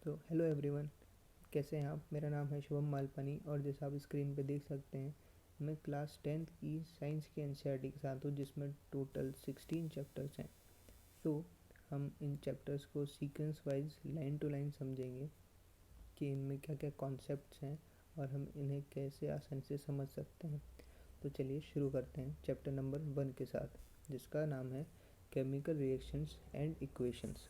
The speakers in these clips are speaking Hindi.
तो हेलो एवरीवन, कैसे हैं आप। मेरा नाम है शुभम मालपानी और जैसा आप स्क्रीन पे देख सकते हैं मैं क्लास 10th की साइंस की एनसीईआरटी के साथ हूँ, जिसमें टोटल 16 चैप्टर्स हैं। तो हम इन चैप्टर्स को sequence wise line to line समझेंगे कि इनमें क्या क्या कॉन्सेप्ट्स हैं और हम इन्हें कैसे आसानी से समझ सकते हैं। तो चलिए शुरू करते हैं चैप्टर नंबर 1 के साथ, जिसका नाम है केमिकल रिएक्शंस एंड इक्वेशंस।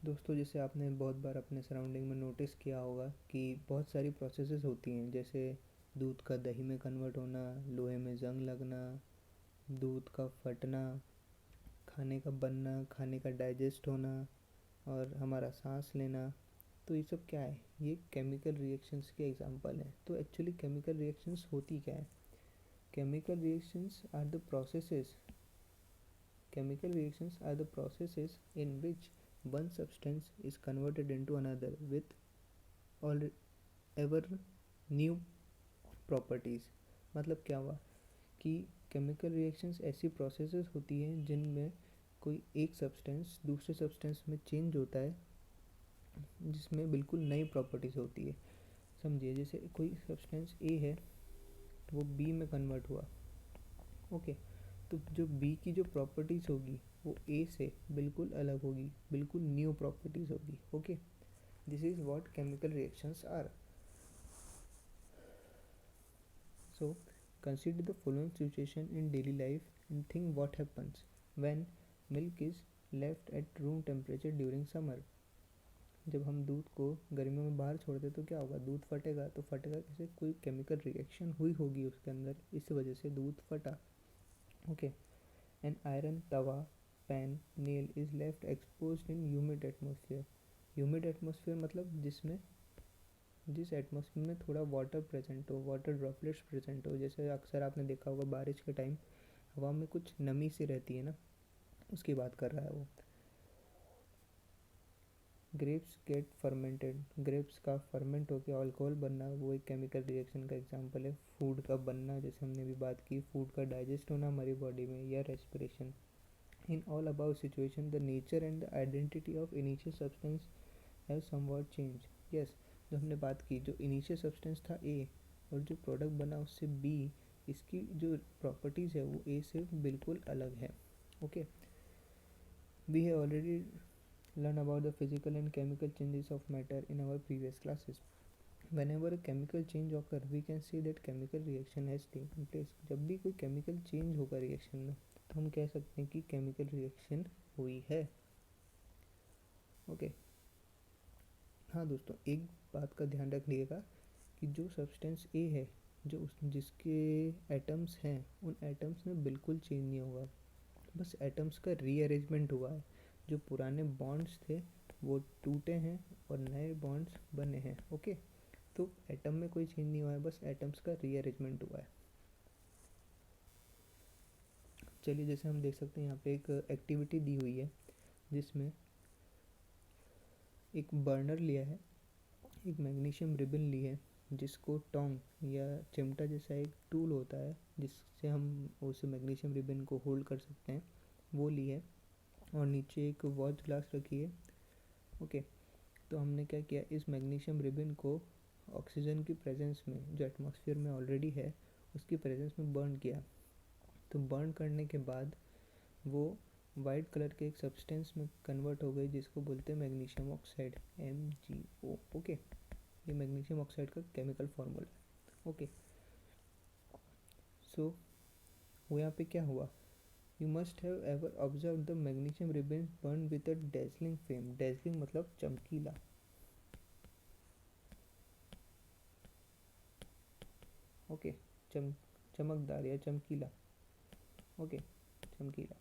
दोस्तों, जैसे आपने बहुत बार अपने सराउंडिंग में नोटिस किया होगा कि बहुत सारी प्रोसेसेस होती हैं, जैसे दूध का दही में कन्वर्ट होना, लोहे में जंग लगना, दूध का फटना, खाने का बनना, खाने का डाइजेस्ट होना और हमारा सांस लेना। तो ये सब क्या है? ये केमिकल रिएक्शंस के एग्जांपल हैं। तो एक्चुअली केमिकल रिएक्शंस होती क्या है? Chemical reactions are the processes Chemical reactions are the processes in which one substance is converted into another with all ever new properties। मतलब क्या हुआ कि केमिकल रिएक्शंस ऐसी प्रोसेसेस होती हैं जिनमें कोई एक सब्सटेंस दूसरे सब्सटेंस में चेंज होता है, जिसमें बिल्कुल नई प्रॉपर्टीज़ होती है। समझिए, जैसे कोई सब्सटेंस ए है तो वो बी में कन्वर्ट हुआ। ओके, तो जो बी की जो प्रॉपर्टीज़ होगी वो ए से बिल्कुल अलग होगी, बिल्कुल न्यू प्रॉपर्टीज़ होगी। Okay, this is what chemical reactions are. So consider the following situation in daily life and think what happens when milk is left at room temperature during summer. जब हम दूध को गर्मियों में बाहर छोड़ दें तो क्या होगा? दूध फटेगा। तो फटेगा कैसे? कोई केमिकल रिएक्शन हुई होगी उसके अंदर, इस वजह से दूध फटा। Okay, an iron tawa pan nail is left exposed in humid atmosphere। humid atmosphere मतलब जिस एटमॉस्फेयर में थोड़ा वाटर प्रेजेंट हो, वाटर ड्रॉपलेट्स प्रेजेंट हो। जैसे अक्सर आपने देखा होगा बारिश के टाइम हवा में कुछ नमी सी रहती है ना, उसकी बात कर रहा है वो। ग्रेप्स गेट फर्मेंटेड, ग्रेप्स का फर्मेंट होकर अल्कोहल बनना, वो एक केमिकल रिएक्शन का एग्जांपल है। फूड का बनना, जैसे हमने भी बात की, फूड का डाइजेस्ट होना हमारी बॉडी में, या respiration. In all above situation, the nature and the identity of initial substance have somewhat changed। Yes, जो हमने बात की, जो इनिशियल सब्सटेंस था A और जो प्रोडक्ट बना उससे B, इसकी जो प्रॉपर्टीज़ है वो A से बिल्कुल अलग है। Okay, we have already learned about the physical and chemical changes of matter in our previous classes। Whenever a chemical change occur, we can say that chemical reaction has taken place। जब भी कोई केमिकल चेंज होगा रिएक्शन में तो हम कह सकते हैं कि केमिकल रिएक्शन हुई है। ओके, हाँ दोस्तों, एक बात का ध्यान रखिएगा कि जो सब्सटेंस ए है, जिसके एटम्स हैं, उन एटम्स में बिल्कुल चेंज नहीं होगा, बस एटम्स का रीअरेंजमेंट हुआ है। जो पुराने बॉन्ड्स थे वो टूटे हैं और नए बॉन्ड्स बने हैं। ओके, तो एटम में कोई चेंज नहीं हुआ है, बस एटम्स का रीअरेंजमेंट हुआ है। चलिए, जैसे हम देख सकते हैं यहाँ पे एक एक्टिविटी दी हुई है, जिसमें एक बर्नर लिया है, एक मैग्नीशियम रिबन ली है, जिसको टोंग या चिमटा जैसा एक टूल होता है जिससे हम उस मैग्नीशियम रिबन को होल्ड कर सकते हैं, वो ली है। और नीचे एक वॉच ग्लास रखी है। ओके, तो हमने क्या किया, इस मैग्नीशियम रिबन को ऑक्सीजन की प्रेजेंस में, जो एटमॉस्फेयर में ऑलरेडी है, उसकी प्रेजेंस में बर्न किया। तो बर्न करने के बाद वो वाइट कलर के एक सब्सटेंस में कन्वर्ट हो गई, जिसको बोलते हैं मैग्नीशियम ऑक्साइड, MgO। ओके, ये मैग्नीशियम ऑक्साइड का केमिकल फॉर्मूला है। ओके, सो वो यहाँ पे क्या हुआ, you must have ever observe the magnesium ribbon burn with a dazzling flame. Dazzling मतलब चमकीला। ओके, चमकदार या चमकीला। ओके, चमकीला।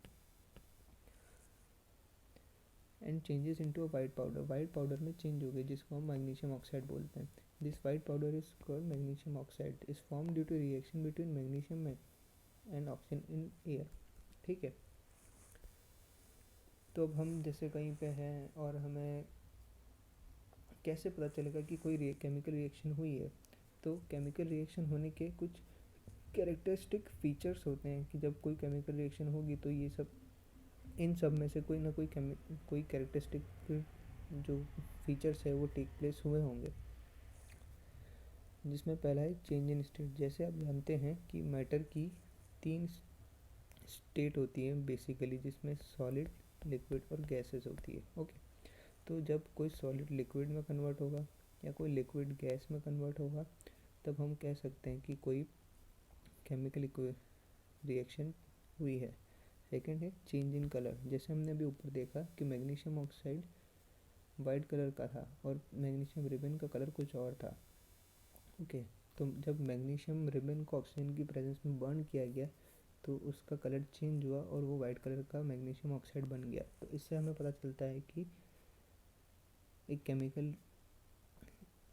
And changes into a white powder, white powder में चेंज हो गई, जिसको हम मैग्नीशियम ऑक्साइड बोलते हैं। This white powder is called magnesium oxide, is form due to reaction between magnesium and oxygen in air. ठीक है, तो अब हम जैसे कहीं पे हैं और हमें कैसे पता चलेगा कि कोई केमिकल रिएक्शन हुई है? तो केमिकल रिएक्शन होने के कुछ कैरेक्टरिस्टिक फीचर्स होते हैं कि जब कोई केमिकल रिएक्शन होगी तो ये सब इन सब में से कोई ना कोई कैरेक्टरिस्टिक जो फीचर्स है वो टेक प्लेस हुए होंगे, जिसमें पहला है चेंज इन स्टेट। जैसे आप जानते हैं कि मैटर की 3 स्टेट होती है बेसिकली, जिसमें सॉलिड, लिक्विड और गैसेस होती है। ओके, तो जब कोई सॉलिड लिक्विड में कन्वर्ट होगा या कोई लिक्विड गैस में कन्वर्ट होगा, तब हम कह सकते हैं कि कोई केमिकल रिएक्शन हुई है। सेकेंड है चेंज इन कलर। जैसे हमने अभी ऊपर देखा कि मैग्नीशियम ऑक्साइड वाइट कलर का था और मैग्नीशियम रिबन का कलर कुछ और था। ओके, तो जब मैग्नीशियम रिबन को ऑक्सीजन की प्रेजेंस में बर्न किया गया तो उसका कलर चेंज हुआ और वो वाइट कलर का मैग्नीशियम ऑक्साइड बन गया। तो इससे हमें पता चलता है कि एक केमिकल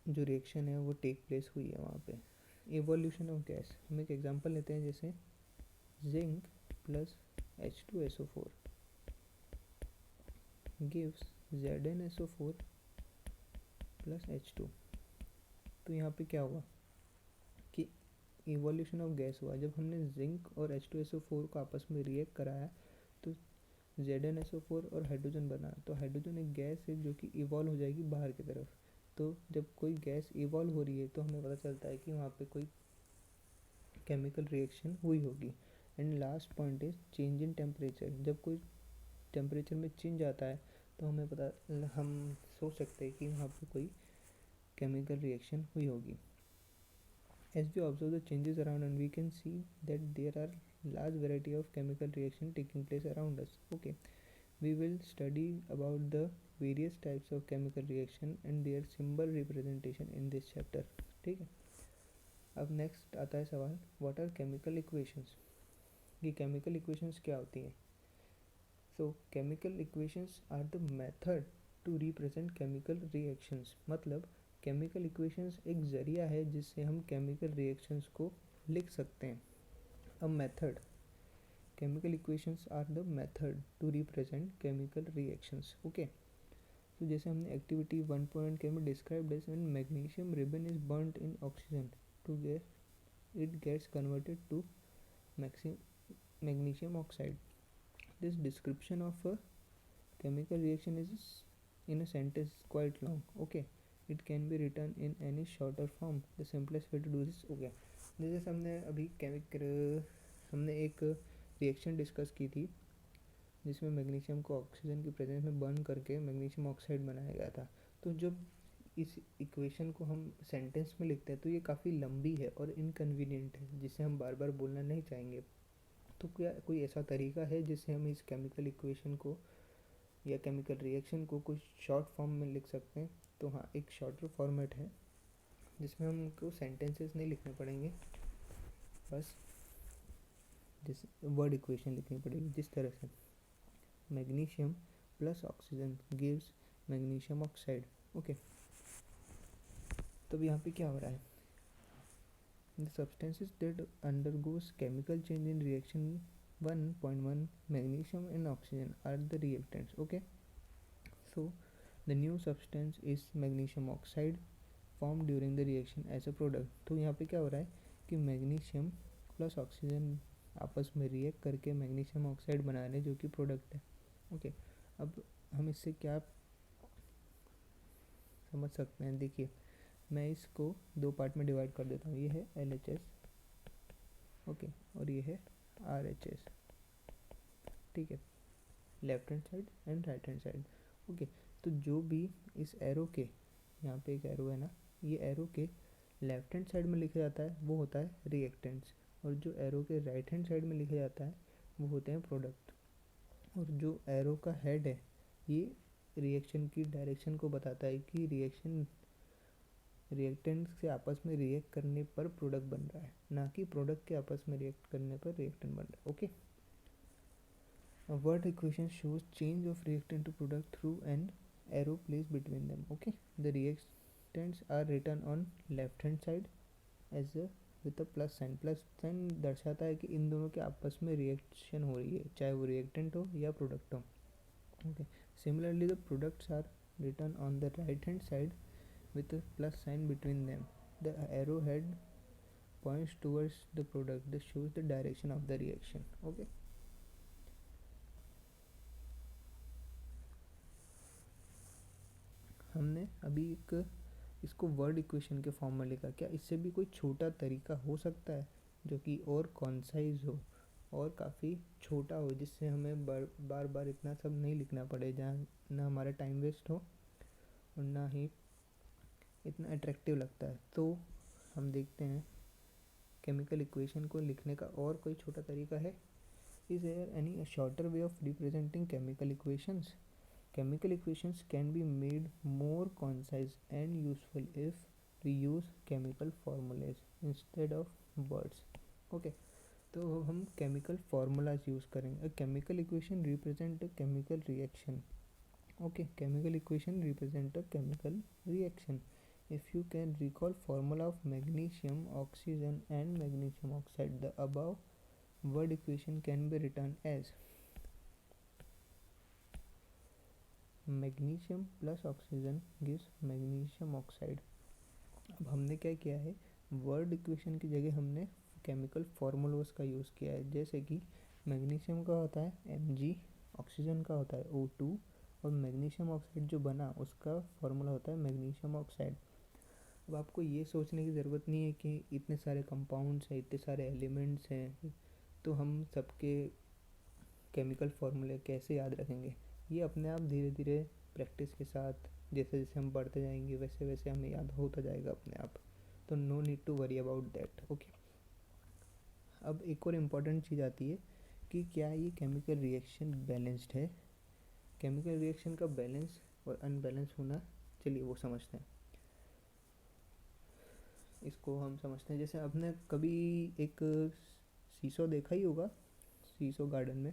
जो रिएक्शन है वो टेक प्लेस हुई है वहाँ पे। एवोल्यूशन ऑफ गैस, हम एक एग्जांपल लेते हैं, जैसे zinc plus H2SO4 gives ZnSO4 plus H2। तो यहाँ पे क्या हुआ कि इवोल्यूशन ऑफ गैस हुआ। जब हमने जिंक और H2SO4 को आपस में रिएक्ट कराया तो ZnSO4 और हाइड्रोजन बना। तो हाइड्रोजन एक गैस है जो कि इवॉल्व हो जाएगी बाहर की तरफ। तो जब कोई गैस इवॉल्व हो रही है तो हमें पता चलता है कि वहाँ पे कोई केमिकल रिएक्शन हुई होगी। And last point is change in temperature. जब कोई टेम्परेचर में चेंज आता है तो हम सोच सकते हैं कि वहाँ पे कोई केमिकल रिएक्शन हुई होगी। As we observe the changes around and we can see that there are large variety of chemical reaction taking place around us. Okay, we will study about the various types of chemical reaction and their symbol representation in this chapter. ठीक है, अब नेक्स्ट आता है सवाल, व्हाट आर केमिकल इक्वेशंस। ये केमिकल इक्वेशंस क्या होती हैं? So chemical equations are the method to represent chemical reactions. मतलब केमिकल इक्वेशंस एक ज़रिया है जिससे हम केमिकल रिएक्शंस को लिख सकते हैं। A method, chemical equations are the method to represent chemical reactions. Okay, तो जैसे हमने एक्टिविटी 1 के में described as when magnesium ribbon is burned in oxygen to get it gets converted to magnesium oxide. This description of a chemical reaction is in a sentence quite long. Okay, it can be written in any shorter form. The simplest way to do this, okay, जैसे हमने अभी हमने एक रिएक्शन डिस्कस की थी जिसमें मैग्नीशियम को ऑक्सीजन की प्रेजेंस में बर्न करके मैग्नीशियम ऑक्साइड बनाया गया था। तो जब इस इक्वेशन को हम सेंटेंस में लिखते हैं तो ये काफ़ी लंबी है और इनकन्वीनियंट है, जिसे हम बार बार बोलना नहीं चाहेंगे। तो क्या कोई ऐसा तरीका है जिससे हम इस केमिकल इक्वेशन को या केमिकल रिएक्शन को कुछ शॉर्ट फॉर्म में लिख सकते हैं? तो हाँ, एक शॉर्टर फॉर्मेट है जिसमें हमको सेंटेंसेस नहीं लिखने पड़ेंगे, बस जिस वर्ड इक्वेशन लिखनी पड़ेगी। जिस तरह से magnesium plus oxygen gives magnesium oxide. Okay, तो यहाँ पे क्या हो रहा है, the substances that undergoes chemical change in reaction 1.1 magnesium and oxygen are the reactants. Okay, so the new substance is magnesium oxide formed during the reaction as a product. तो यहाँ पे क्या हो रहा है कि मैग्नीशियम प्लस ऑक्सीजन आपस में रिएक्ट करके मैग्नीशियम ऑक्साइड बना रहे हैं जो कि प्रोडक्ट है। ओके, अब हम इससे क्या समझ सकते हैं? देखिए, मैं इसको 2 पार्ट में डिवाइड कर देता हूँ। ये है LHS, ओके, और ये है RHS। ठीक है, left hand side and right hand side. Okay, तो जो भी इस एरो के, यहाँ पे एक एरो है ना, ये एरो के लेफ्ट हैंड साइड में लिखा जाता है वो होता है रिएक्टेंट्स, और जो एरो के राइट हैंड साइड में लिखा जाता है वो होते हैं प्रोडक्ट। और जो एरो का हेड है ये रिएक्शन की डायरेक्शन को बताता है कि रिएक्टेंट्स से आपस में रिएक्ट करने पर प्रोडक्ट बन रहा है, ना कि प्रोडक्ट के आपस में रिएक्ट करने पर रिएक्टेंट बन रहा है। Okay, a word equation shows change of reactant to product through an arrow placed between them. Okay, the reactants are written on left hand side as a with a plus sign. Plus sign दर्शाता है कि इन दोनों के आपस में रिएक्शन हो रही है, चाहे वो रिएक्टेंट हो या प्रोडक्ट हो। Okay, similarly the products are written on the right hand side with a plus sign between them. The arrowhead points towards the product. This shows the direction of the reaction. Okay, हमने अभी एक इसको वर्ड इक्वेशन के फॉर्म में लिखा, क्या इससे भी कोई छोटा तरीका हो सकता है जो कि और कॉन्साइज हो और काफ़ी छोटा हो, जिससे हमें बार बार इतना सब नहीं लिखना पड़े, जहाँ ना हमारा टाइम वेस्ट हो और ना ही इतना अट्रैक्टिव लगता है। तो हम देखते हैं केमिकल इक्वेशन को लिखने का और कोई छोटा तरीका है। Is there any shorter way of representing chemical equations? Chemical equations can be made more concise and useful if we use chemical formulas instead of words. Okay, तो हम chemical formulas use करेंगे. A chemical equation represent a chemical reaction. Okay, chemical equation represent a chemical reaction. If you can recall formula of magnesium, oxygen and magnesium oxide, the above word equation can be written as magnesium plus oxygen gives magnesium oxide. अब हमने क्या किया है, वर्ड इक्वेशन की जगह हमने केमिकल फार्मूलाज का यूज़ किया है। जैसे कि मैग्नीशियम का होता है Mg, ऑक्सीजन का होता है O2 और मैग्नीशियम ऑक्साइड जो बना उसका फार्मूला होता है मैग्नीशियम ऑक्साइड। अब आपको ये सोचने की ज़रूरत नहीं है कि इतने सारे कंपाउंड्स हैं, इतने सारे एलिमेंट्स हैं, तो हम सबके केमिकल फार्मूले कैसे याद रखेंगे। ये अपने आप धीरे धीरे प्रैक्टिस के साथ जैसे जैसे हम बढ़ते जाएंगे वैसे वैसे हमें याद होता जाएगा अपने आप। तो no need to worry about that. Okay, अब एक और इम्पॉर्टेंट चीज़ आती है कि क्या ये केमिकल रिएक्शन बैलेंस्ड है। केमिकल रिएक्शन का बैलेंस और अनबैलेंस होना, चलिए वो समझते हैं। इसको हम समझते हैं, जैसे आपने कभी एक सीसो देखा ही होगा, सीसो गार्डन में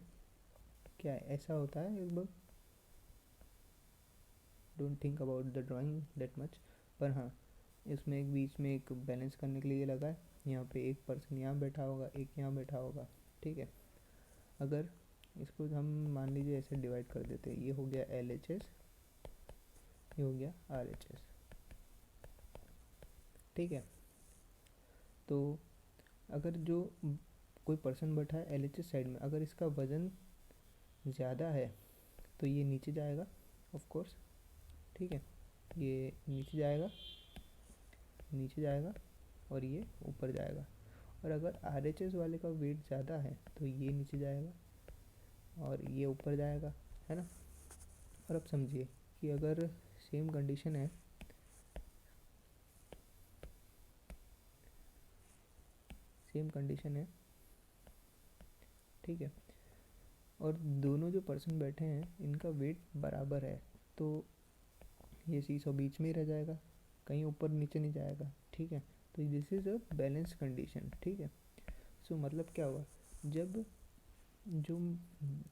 क्या ऐसा होता है, एक बार don't think about the drawing that much, पर हाँ इसमें एक बीच में एक बैलेंस करने के लिए लगा है। यहाँ पे एक पर्सन यहाँ बैठा होगा, एक यहाँ बैठा होगा, ठीक है। अगर इसको हम मान लीजिए ऐसे डिवाइड कर देते हैं, ये हो गया LHS, ये हो गया RHS, ठीक है। तो अगर जो कोई पर्सन बैठा है LHS साइड में, अगर इसका वज़न ज़्यादा है तो ये नीचे जाएगा ऑफ कोर्स, ठीक है, ये नीचे जाएगा, नीचे जाएगा और ये ऊपर जाएगा। और अगर RHS वाले का वेट ज़्यादा है तो ये नीचे जाएगा और ये ऊपर जाएगा, है ना। और अब समझिए कि अगर सेम कंडीशन है, सेम कंडीशन है, ठीक है, और दोनों जो पर्सन बैठे हैं इनका वेट बराबर है, तो ये सीसो बीच में ही रह जाएगा, कहीं ऊपर नीचे नहीं जाएगा, ठीक है। तो this is a balance condition, ठीक है। सो मतलब क्या हुआ, जब जो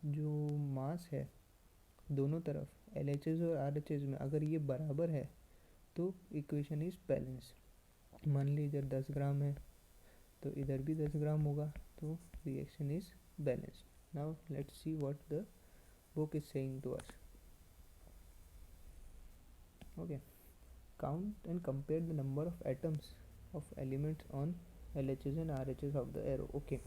जो मास है दोनों तरफ LHS और RHS में अगर ये बराबर है तो इक्वेशन इज़ बैलेंस। मान लीजिए इधर 10 ग्राम है तो इधर भी 10 ग्राम होगा, तो reaction is balance. Now let's see what the book is saying to us. Okay, count and compare the number of atoms of elements on LHS and RHS of the arrow. Okay,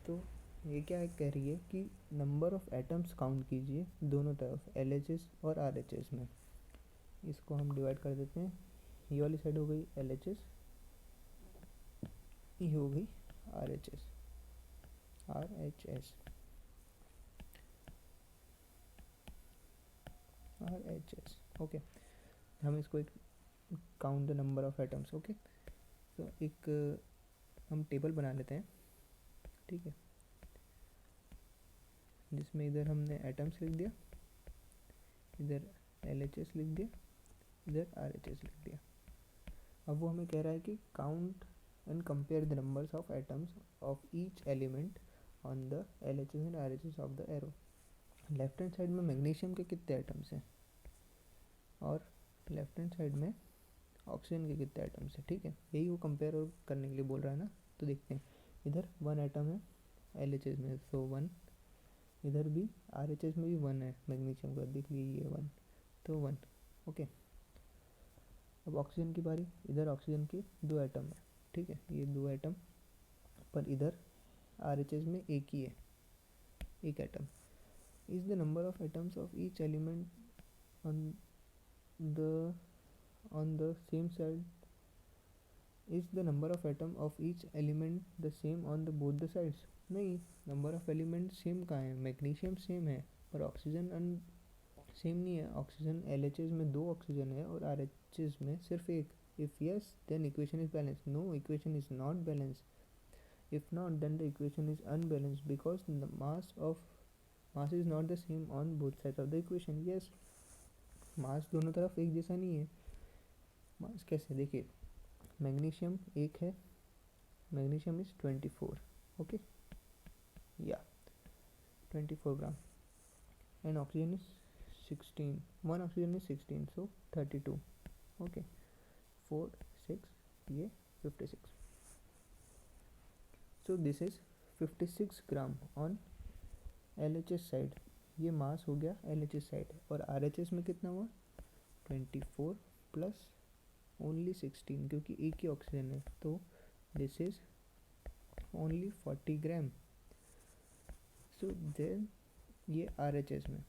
तो ये क्या कह रही है कि नंबर ऑफ एटम्स काउंट कीजिए दोनों तरफ LHS और RHS में। इसको हम डिवाइड कर देते हैं, ये वाली साइड हो गई LHS, ये हो गई RHS, RHS, RHS। ओके, हम इसको एक count the number of atoms. Okay, तो एक हम टेबल बना लेते हैं, ठीक है, जिसमें इधर हमने एटम्स लिख दिया, इधर LHS लिख दिया, इधर RHS लिख दिया। अब वो हमें कह रहा है कि count and compare the numbers of atoms of each element on the LHS and RHS of the arrow. Left hand side में मैग्नीशियम के कितने एटम्स हैं और लेफ्ट हैंड साइड में ऑक्सीजन के कितने एटम्स हैं, ठीक है, यही वो कंपेयर करने के लिए बोल रहा है ना। तो देखते हैं, इधर 1 एटम है LHS में, सो 1, इधर भी RHS में भी 1 है मैग्नीशियम का, देख लीजिए ये 1, तो 1। ओके, अब ऑक्सीजन की बारी, इधर ऑक्सीजन की 2 एटम है, ठीक है, ये 2 एटम, पर इधर RHS में एक ही है, एक atom. Is the number of atoms of each element on the on the same side, is the number of atom of each element the same on the both the sides? नहीं, नंबर ऑफ एलिमेंट सेम कहाँ है, मैग्नीशियम सेम है पर ऑक्सीजन सेम नहीं है. ऑक्सीजन एल एच एस में 2 ऑक्सीजन है और आर एच एस में सिर्फ एक. If yes then equation is balance. No, equation is not balance. If not, then the equation is unbalanced because the mass is not the same on both sides of the equation. Yes, मास दोनों तरफ एक जैसा नहीं है. मास कैसे, देखिए मैग्नीशियम एक है, मैग्नीशियम इज 24. ओके, या 24 gram and oxygen is 16. One oxygen is 16, so 32. Okay, 4 6, ये 56. So this is 56 gram on L H S side. ये मास हो गया एल एच एस साइड. और आर एच एस में कितना हुआ, 24 प्लस ओनली 16 क्योंकि एक ही ऑक्सीजन है. तो this is only 40 gram. So then ये आर एच एस में,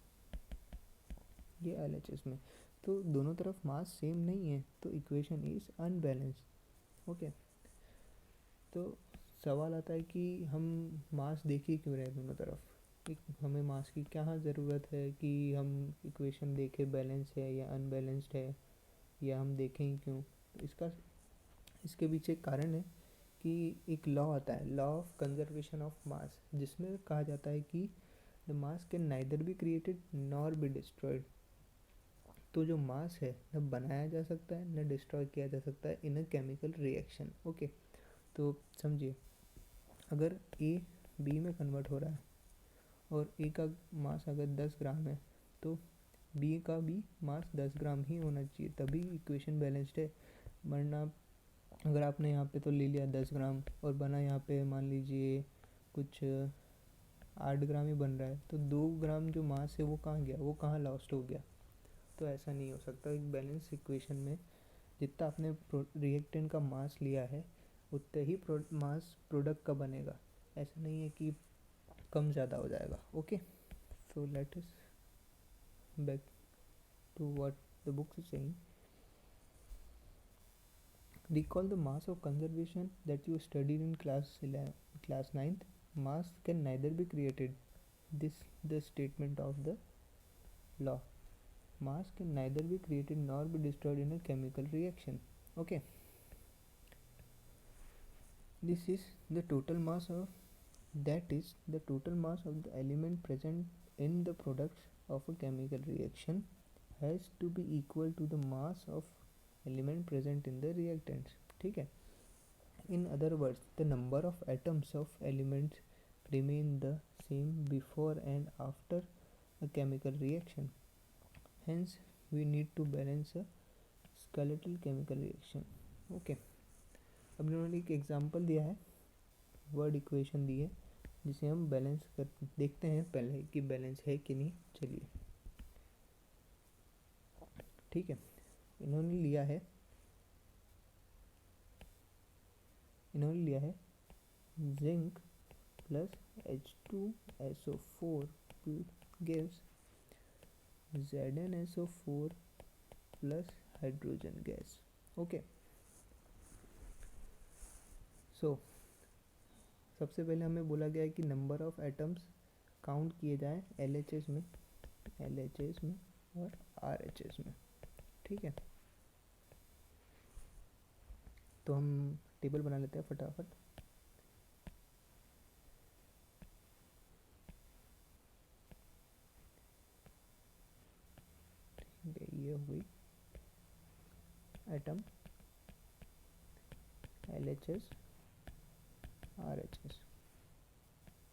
ये एल एच एस में, तो दोनों तरफ मास सेम नहीं है, तो इक्वेशन इज अनबैलेंस. ओके, तो सवाल आता है कि हम मास देख ही क्यों रहे हैं दोनों तरफ. हमें मास की क्या ज़रूरत है कि हम इक्वेशन देखें बैलेंस है या अनबैलेंस्ड है, या हम देखें ही क्यों. तो इसके पीछे एक कारण है कि एक लॉ आता है, law of conservation of mass, जिसमें कहा जाता है कि the mass can neither be created nor be destroyed. तो जो मास है न बनाया जा सकता है न डिस्ट्रॉय किया जा सकता है इन अ केमिकल रिएक्शन. ओके, तो समझिए, अगर ए बी में कन्वर्ट हो रहा है और ए का मास अगर 10 ग्राम है तो बी का भी मास 10 ग्राम ही होना चाहिए, तभी इक्वेशन बैलेंस्ड है. वरना अगर आपने यहाँ पे तो ले लिया 10 ग्राम और बना यहाँ पे मान लीजिए कुछ 8 ग्राम ही बन रहा है, तो 2 ग्राम जो मास है वो कहाँ गया, वो कहाँ लॉस्ट हो गया. तो ऐसा नहीं हो सकता. एक बैलेंस इक्वेशन में जितना आपने रिएक्टेंट का मास लिया है उतना ही मास प्रोडक्ट का बनेगा. ऐसा नहीं है कि कम ज़्यादा हो जाएगा. Okay, so let us back to what the book is saying. Recall the mass of conservation that you studied in class 9th. Mass can neither be created. This the statement of the law. Mass can neither be created nor be destroyed in a chemical reaction. Okay. This is the total mass of, that is the total mass of the element present in the products of a chemical reaction has to be equal to the mass of element present in the reactants. ठीक है. In other words, the number of atoms of elements remain the same before and after a chemical reaction. Hence, we need to balance a skeletal chemical reaction. Okay. अब इन्होंने एक एग्जांपल दिया है, वर्ड इक्वेशन दी है, जिसे हम बैलेंस कर देखते हैं पहले कि बैलेंस है कि नहीं. चलिए, ठीक है. इन्होंने लिया है zinc plus H2SO4 gives ZnSO4 plus hydrogen gas. Okay, so सबसे पहले हमें बोला गया है कि नंबर ऑफ एटम्स काउंट किए जाएं LHS में और RHS में. ठीक है, तो हम टेबल बना लेते हैं फटाफट. ये हुई atom LHS RHS.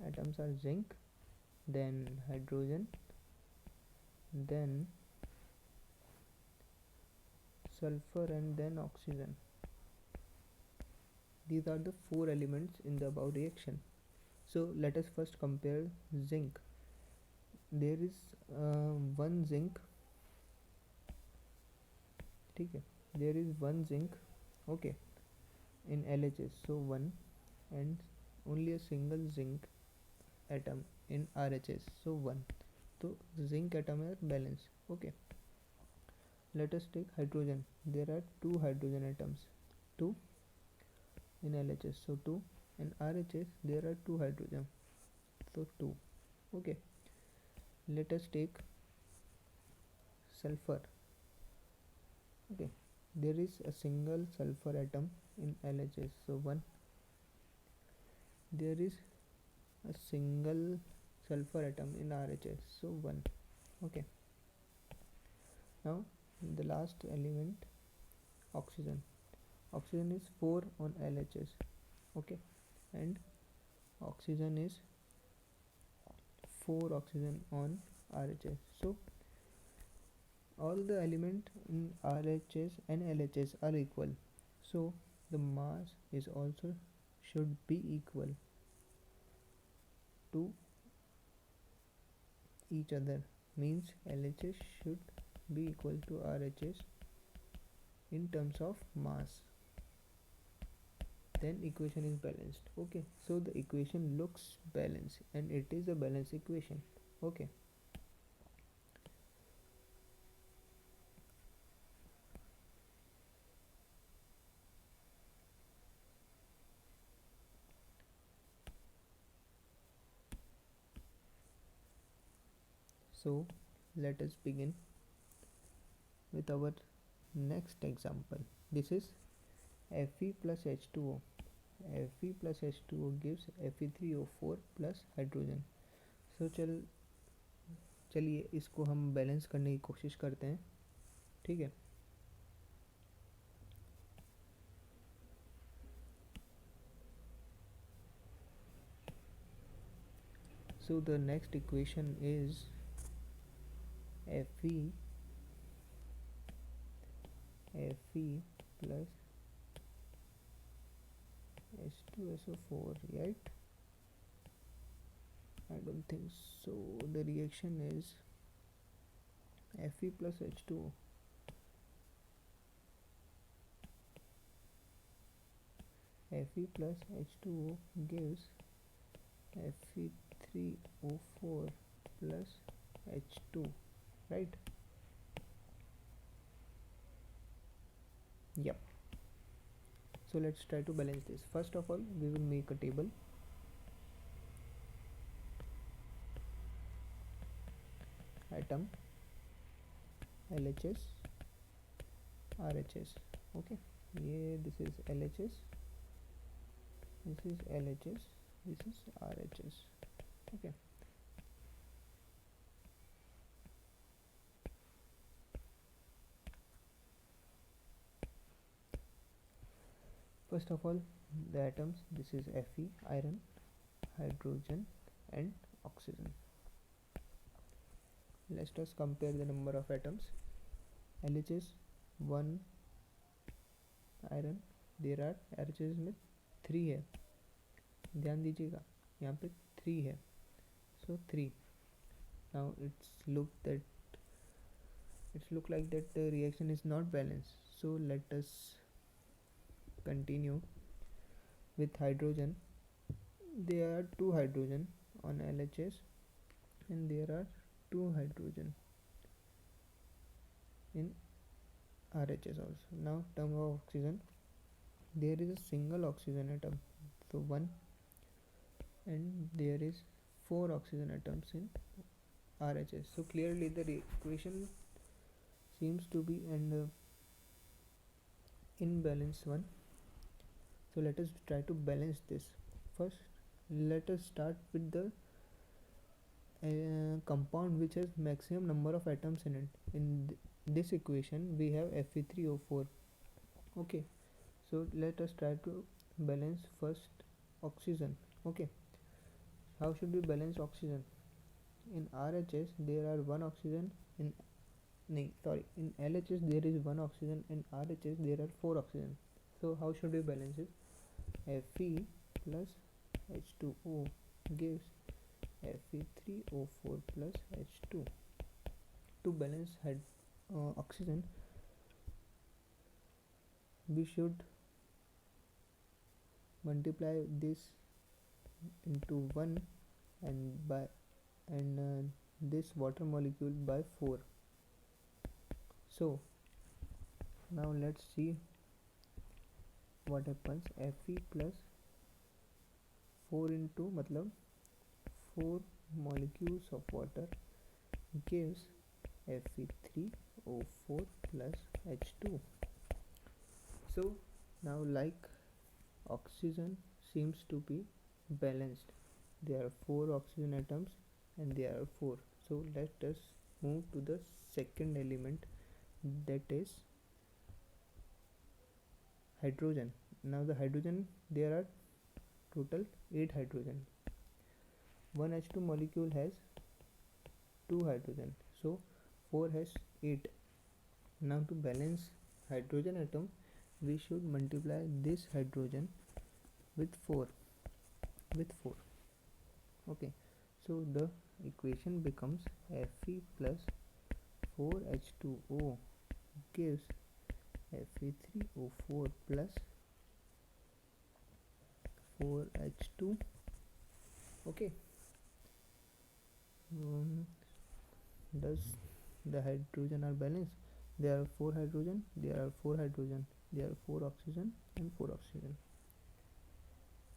atoms are zinc, then hydrogen, then sulfur, and then oxygen. These are the 4 elements in the above reaction. So let us first compare zinc. There is one zinc. ठीक है, there is one zinc, okay, in LHS, so 1, and only a single zinc atom in RHS, so 1. तो zinc atom है balance. Okay, Let us take hydrogen. There are two hydrogen atoms, two in LHS, so two. In RHS there are two hydrogen, so two. Okay. Let us take sulfur. Okay, there is a single sulfur atom in LHS, so one. There is a single sulfur atom in RHS, so one. Okay. Now the last element, oxygen. Oxygen is 4 on LHS. Okay, and oxygen is 4 oxygen on RHS. So all the element in RHS and LHS are equal, so the mass is also should be equal to each other, means LHS should be equal to RHS in terms of mass, then equation is balanced. Okay, so the equation looks balanced and it is a balanced equation. Okay, so let us begin with our next example. This is Fe plus H2O. Fe plus H2O gives Fe3O4 plus hydrogen. So चलिए इसको हम बैलेंस करने की कोशिश करते हैं. ठीक है. So the next equation is Fe plus H2SO4, right? I don't think so. The reaction is Fe plus H2O. Fe plus H2O gives Fe3O4 plus H2, right? Yep. So let's try to balance this. First of all, we will make a table. Atom, LHS, RHS. Okay, yeah, this is LHS, this is LHS, this is RHS. Okay, first of all, the atoms. This is Fe, iron, hydrogen and oxygen. Let us compare the number of atoms. LHS 1 iron, there are RHS में 3 है. ध्यान दीजिएगा यहाँ पे 3 है, so 3. Now it's look like that the reaction is not balanced, so let us continue with hydrogen. There are 2 hydrogen on LHS and there are 2 hydrogen in RHS also. Now term of oxygen, there is a single oxygen atom, so 1, and there is 4 oxygen atoms in RHS. So clearly the equation seems to be an imbalanced one. So let us try to balance this. First, let us start with the compound which has maximum number of atoms in it. In this equation we have Fe3O4. Okay, so let us try to balance first oxygen. Okay, how should we balance oxygen? In RHS there are 1 oxygen, in LHS there is 1 oxygen, in RHS there are 4 oxygen. So how should we balance it? Fe plus H2O gives Fe3O4 plus H2. To balance oxygen, we should multiply this into 1 and this water molecule by 4. So Now let's see what happens. Fe plus 4 into मतलब 4 molecules of water gives Fe3O4 plus H2. So now, like oxygen seems to be balanced, there are 4 oxygen atoms and there are 4. So let us move to the second element, that is hydrogen. Now the hydrogen, there are total 8 hydrogen. One H2 molecule has 2 hydrogen, so 4 has 8. Now to balance hydrogen atom, we should multiply this hydrogen with 4. Okay, so the equation becomes Fe plus 4H2O gives Fe3O4 plus 4H2. Okay, does the hydrogen are balanced? There are 4 hydrogen, there are 4 hydrogen, there are 4 oxygen and 4 oxygen.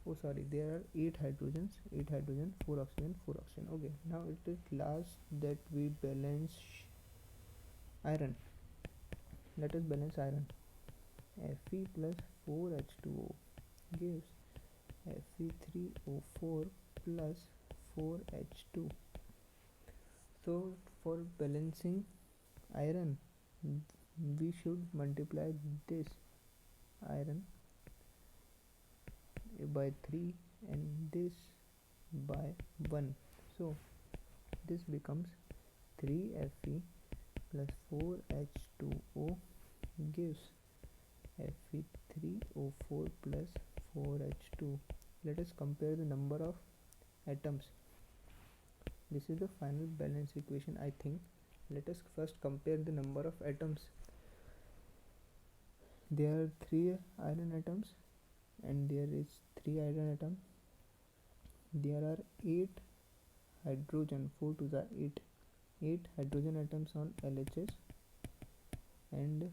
Oh sorry, there are 8 hydrogens, 8 hydrogen, 4 oxygen, 4 oxygen. Okay, now it is last that we balance iron. Let us balance iron. Fe plus 4H2O gives Fe3O4 plus 4H2. So for balancing iron, we should multiply this iron by 3 and this by 1. So this becomes 3Fe plus 4H2O gives Fe3O4 plus 4H2. Let us compare the number of atoms. This is the final balance equation, I think. Let us first compare the number of atoms. There are 3 iron atoms and there is 3 iron atom. There are 8 hydrogen, 4 to the 8 hydrogen atoms on LHS and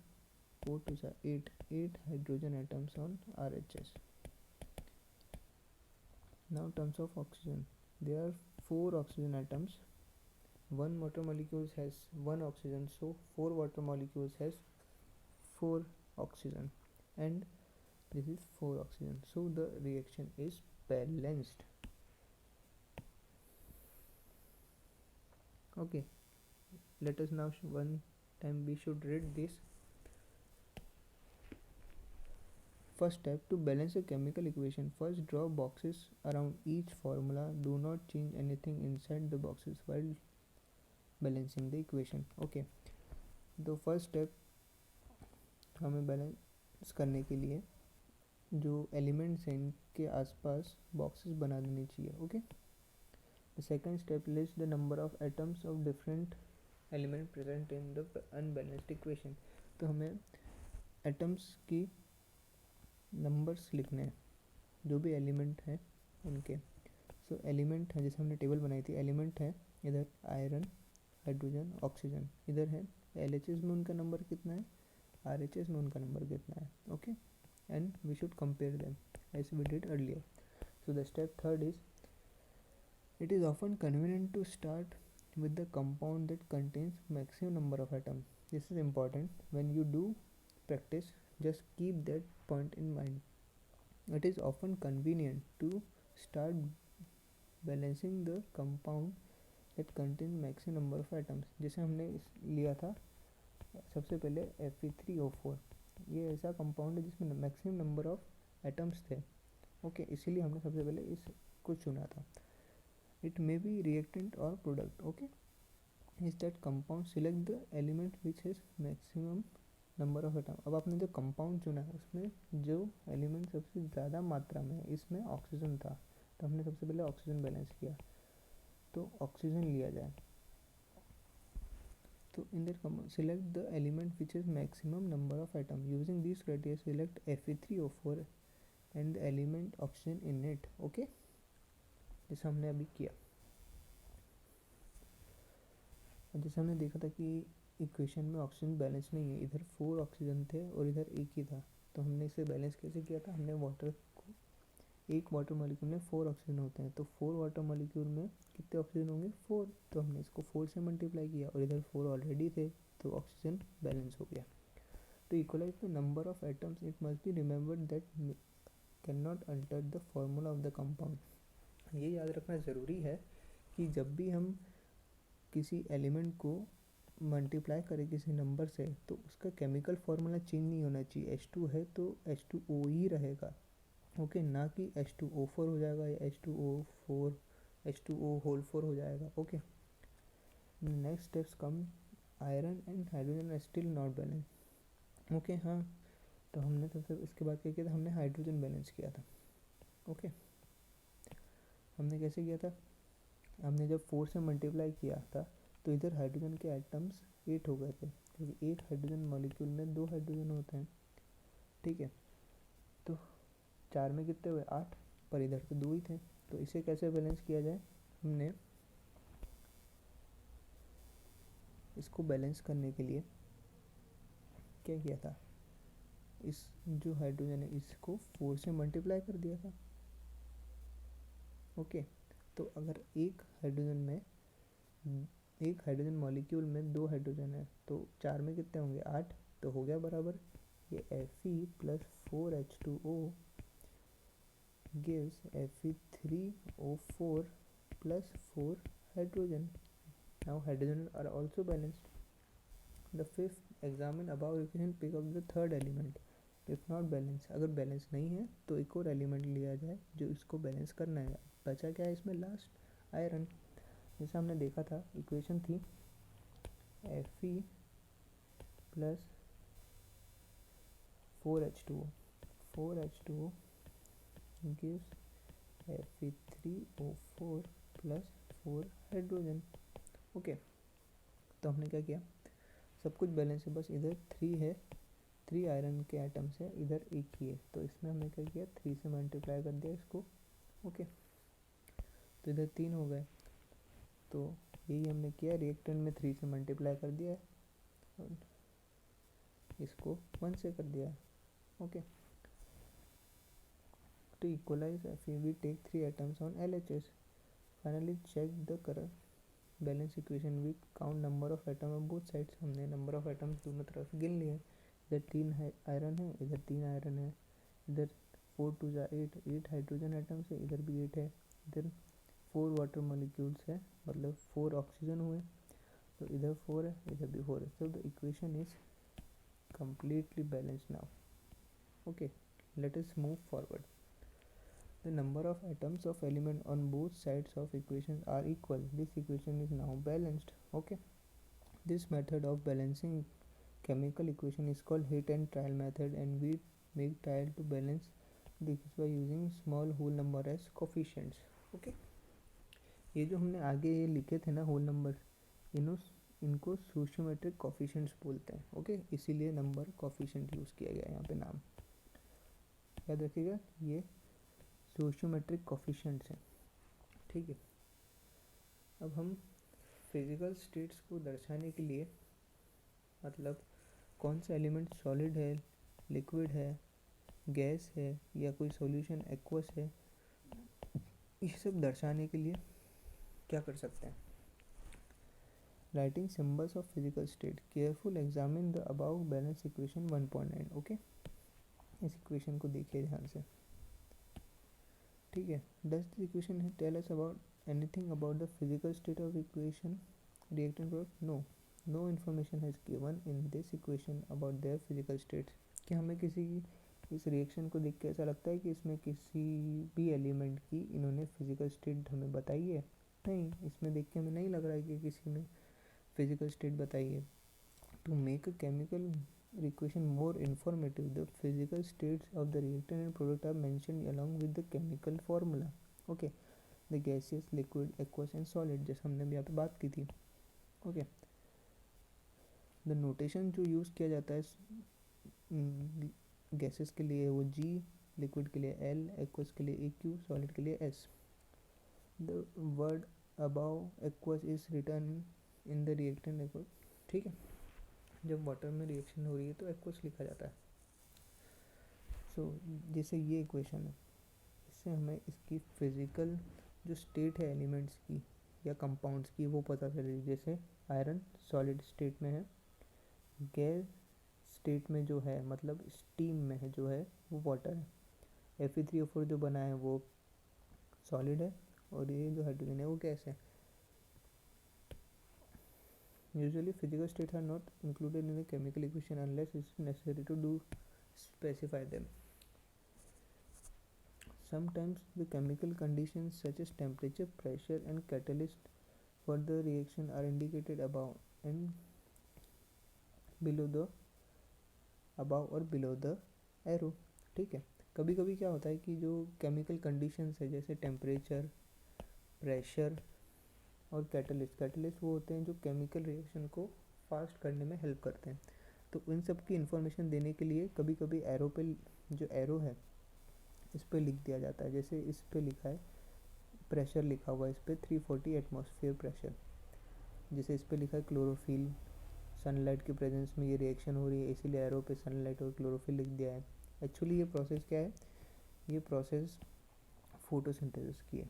4 to the 8 hydrogen atoms on RHS. Now terms of oxygen, there are 4 oxygen atoms. One water molecule has 1 oxygen, so 4 water molecules has 4 oxygen and this is 4 oxygen, so the reaction is balanced. Okay, let us now one time we should read this. First step, to balance a chemical equation, first draw boxes around each formula. Do not change anything inside the boxes while balancing the equation. Okay, तो फर्स्ट स्टेप हमें बैलेंस करने के लिए जो एलिमेंट्स हैं इनके आसपास बॉक्सेस बना देनी चाहिए. Okay, the second step list the number of atoms of different element present in the unbalanced equation. तो हमें एटम्स की नंबर्स लिखने हैं जो भी एलिमेंट हैं उनके. सो एलिमेंट है, जैसे हमने टेबल बनाई थी, एलिमेंट है इधर आयरन, हाइड्रोजन, ऑक्सीजन. इधर है LHS में उनका नंबर कितना है, RHS में उनका नंबर कितना है. Okay, and we should compare them as we did earlier. So the step third is, it is often convenient to start with the compound that contains maximum number of atoms. This is important. When you do practice, just keep that point in mind. It is often convenient to start balancing the compound that contains maximum number of atoms. जैसे हमने लिया था सबसे पहले Fe3O4, ये ऐसा कंपाउंड है जिसमें मैक्सिमम नंबर ऑफ एटम्स थे. ओके, इसीलिए हमने सबसे पहले इसको चुना था. It may be reactant or product. Okay, is that compound, select the element which has maximum number of atom. अब आपने जो कंपाउंड चुना है उसमें जो एलिमेंट सबसे ज़्यादा मात्रा में है, इसमें ऑक्सीजन था, तो हमने सबसे पहले ऑक्सीजन बैलेंस किया, तो ऑक्सीजन लिया जाए. तो in that compound select the element which has maximum number of atom. Using these criteria, select Fe3O4 and the element oxygen in it. Okay, जैसा हमने अभी किया. जैसे हमने देखा था कि इक्वेशन में ऑक्सीजन बैलेंस नहीं है, इधर 4 ऑक्सीजन थे और इधर एक ही था, तो हमने इसे बैलेंस कैसे किया था, हमने वाटर को, एक वाटर मॉलिक्यूल में 4 ऑक्सीजन होते हैं, तो 4 वाटर मॉलिक्यूल में कितने ऑक्सीजन होंगे, 4, तो हमने इसको 4 से मल्टीप्लाई किया और इधर 4 ऑलरेडी थे, तो ऑक्सीजन बैलेंस हो गया. To equalize the number of atoms, it must be remembered that cannot alter the formula of the compound. ये याद रखना ज़रूरी है कि जब भी हम किसी एलिमेंट को मल्टीप्लाई करें किसी नंबर से, तो उसका केमिकल फार्मूला चेंज नहीं होना चाहिए. H2 है तो H2O ही रहेगा, ओके, ना कि H2O4 हो जाएगा या H2O होल 4 हो जाएगा. Okay, next steps come. Iron and hydrogen are still not balance. Okay, हाँ, तो हमने सबसे इसके बाद क्या किया था, हमने हाइड्रोजन बैलेंस किया था. ओके, हमने कैसे किया था, हमने जब 4 से मल्टीप्लाई किया था तो इधर हाइड्रोजन के एटम्स 8 हो गए थे, क्योंकि एक हाइड्रोजन मॉलिक्यूल में 2 हाइड्रोजन होते हैं. ठीक है, तो 4 में कितने हुए, 8, पर इधर तो 2 ही थे. तो इसे कैसे बैलेंस किया जाए, हमने इसको बैलेंस करने के लिए क्या किया था, इस जो हाइड्रोजन है इसको 4 से मल्टीप्लाई कर दिया था. ओके, तो अगर एक हाइड्रोजन मॉलिक्यूल में 2 हाइड्रोजन है, तो 4 में कितने होंगे, 8, तो हो गया बराबर. ये Fe plus 4H2O gives Fe3O4 plus 4 hydrogen. Now hydrogen are also balanced. The fifth, examine above equation, pick up the third element. If not balance, अगर बैलेंस नहीं है तो एक और एलिमेंट लिया जाए जो इसको बैलेंस करना है. बचा क्या है इसमें, लास्ट, आयरन. जैसे हमने देखा था, इक्वेशन थी Fe plus 4H2O. 4H2O gives Fe3O4 plus 4 hydrogen. Okay, तो हमने क्या किया, सब कुछ बैलेंस है, बस इधर 3 है, 3 आयरन के एटम्स है, इधर एक ही है, तो इसमें हमने क्या किया, 3 से मल्टीप्लाई कर दिया इसको. ओके, तो इधर 3 हो गए, तो यही हमने किया, रिएक्टेंट में 3 से मल्टीप्लाई कर दिया और इसको 1 से कर दिया. Okay, to equalize Fe we take 3 atoms on LHS. Finally check the current balance equation. We count number of atom on both sides. हमने नंबर ऑफ एटम्स दोनों तरफ गिन लिए. इधर 3 आयरन है, इधर 3 आयरन है, इधर 4 2 जा 8, 8 हाइड्रोजन एटम्स है, इधर भी 8 है, इधर 4 वाटर मॉलिक्यूल्स है, मतलब 4 ऑक्सीजन हुए, तो इधर 4 है, इधर भी 4 है. So the equation is completely balanced now. Okay, let us move forward. The number of atoms of element on both sides of equations are equal. This equation is now balanced. Okay, this method of balancing chemical equation is called hit and trial method, and we make trial to balance this by using small whole number as coefficients. Okay, ये जो हमने आगे ये लिखे थे ना होल नंबर, इनको सोशियोमेट्रिक कॉफिशेंट्स बोलते हैं. ओके, इसीलिए नंबर कॉफिशेंट यूज़ किया गया यहाँ पे नाम याद रखिएगा, ये सोशियोमेट्रिक कॉफिशेंट्स हैं. ठीक है, अब हम फिजिकल स्टेट्स को दर्शाने के लिए, मतलब कौन सा एलिमेंट सॉलिड है, लिक्विड है, गैस है या कोई सॉल्यूशन एक्वस है, ये सब दर्शाने के लिए क्या कर सकते हैं. Writing symbols of physical state. Careful examine the above balance equation 1.9. Okay, इस इक्वेशन को देखिए ध्यान से. ठीक है, does the equation tell us about anything about the physical state of equation reactant product. No information has given in this equation about their physical states. कि हमें किसी की इस रिएक्शन को देख के ऐसा लगता है कि इसमें किसी भी एलिमेंट की इन्होंने फिजिकल स्टेट हमें बताई है. नहीं, इसमें देख के हमें नहीं लग रहा है कि किसी ने फिजिकल स्टेट बताइए. To make a chemical equation more informative, the physical states of the reactant and product are mentioned along with the chemical formula. Okay, the gaseous, liquid, aqueous and solid, जैसे हमने भी यहाँ पे बात की थी. Okay, the notation जो यूज़ किया जाता है गैसेस के लिए वो G, लिक्विड के लिए L, aqueous के लिए AQ, solid के लिए S. The word above aqueous is written in the reactant aqueous, ठीक है। जब वाटर में रिएक्शन हो रही है तो एक्वस लिखा जाता है। सो जैसे ये इक्वेशन है, इससे हमें इसकी फिज़िकल जो स्टेट है एलिमेंट्स की या कंपाउंड्स की वो पता चलेगी। जैसे आयरन सॉलिड स्टेट में है, गैस स्टेट में जो है मतलब स्टीम में है जो है वो वाटर है। Fe3O4 जो बना है वो सॉलिड है, और ये जो हाइड्रोजन है वो गैस है। Usually physical states are not included in the chemical equation unless it's necessary to do specify them. Sometimes the chemical conditions such as temperature, pressure and catalyst for the reaction are indicated above and below the above और below the arrow, ठीक है। कभी कभी क्या होता है कि जो केमिकल कंडीशंस है जैसे टेम्परेचर, प्रेशर और कैटलिस्ट वो होते हैं जो केमिकल रिएक्शन को फास्ट करने में हेल्प करते हैं। तो इन सब की इन्फॉर्मेशन देने के लिए कभी कभी एरो पे, जो एरो है इस पे लिख दिया जाता है। जैसे इस पे लिखा है प्रेशर, लिखा हुआ है इस पर 340 एटमॉस्फेयर प्रेशर। जैसे इस पे लिखा है क्लोरोफिल, सनलाइट के प्रेजेंस में ये रिएक्शन हो रही है, इसीलिए एरो पे सनलाइट और क्लोरोफिल लिख दिया है। एक्चुअली ये प्रोसेस क्या है, ये प्रोसेस फोटोसिंथेसिस की है।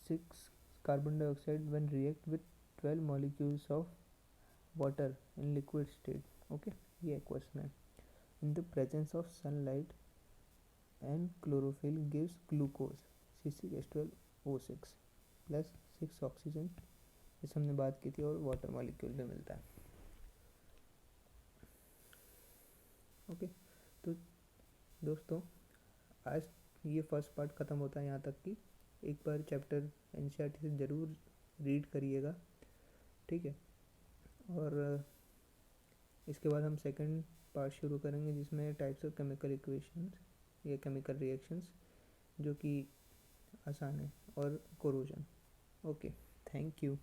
6 carbon dioxide when react with 12 molecules of water in liquid state, okay, ये क्वेश्चन है। In the presence of sunlight and chlorophyll gives glucose C6H12O6 plus 6 oxygen, जैसे हमने बात की थी, और वाटर मॉलिक्यूल भी मिलता है। ओके, तो दोस्तों आज ये फर्स्ट पार्ट ख़त्म होता है यहाँ तक कि एक बार चैप्टर एनसीईआरटी से ज़रूर रीड करिएगा, ठीक है। और इसके बाद हम सेकंड पार्ट शुरू करेंगे जिसमें टाइप्स ऑफ केमिकल इक्वेशंस या केमिकल रिएक्शंस, जो कि आसान है, और कोरोजन। Okay, thank you.